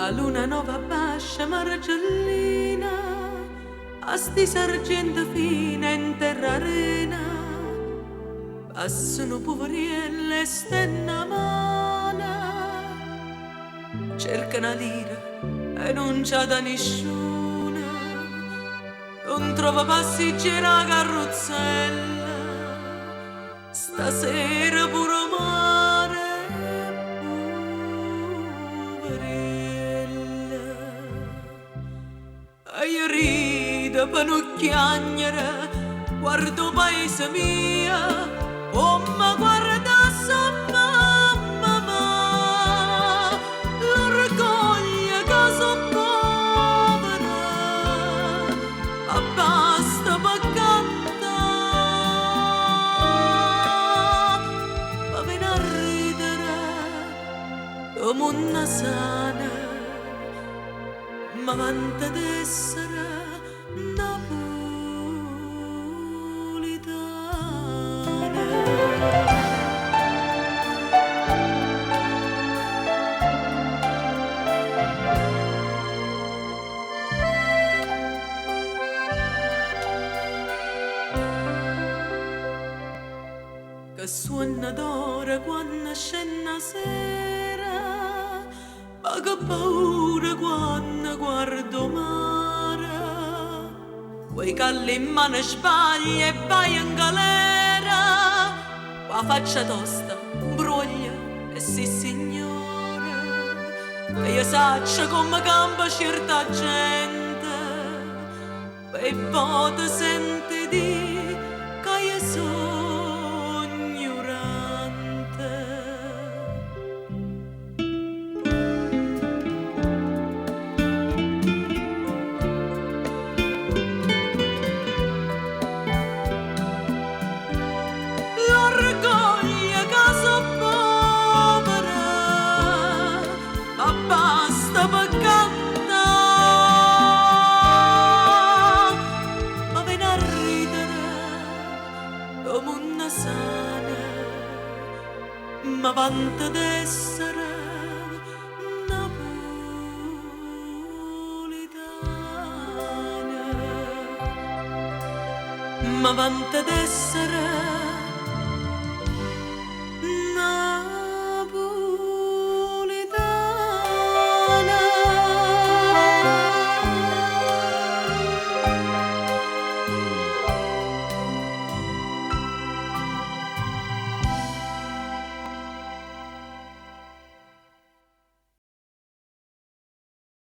A luna nova bascia margellina, a sti sargento fina in terra arena, passano poverielle stenna mana, cercano una lira e non c'ha da nessuna, non trova passeggera carrozzella, stasera pure mare poverella. E io rido per non chiagnere, guardo paese mia, come guarda sa mamma, l'orgoglio che so povera, ma basta per cantare, ma viene a ridere come una sana, ma vanta d'essere napolitana. Che suona d'ora quando scende sera, ma che paura quando guardo mare, quei calli in mano sbaglia e vai in galera, la faccia tosta, bruglia e sì signore, e io saccio come campa certa gente, e poi ti senti di che io sono ignorante. L'orgoglio che so povera, ma basta per cantare, ma viene a ridere come una sana, ma vanta d'essere napolitana, ma vanta d'essere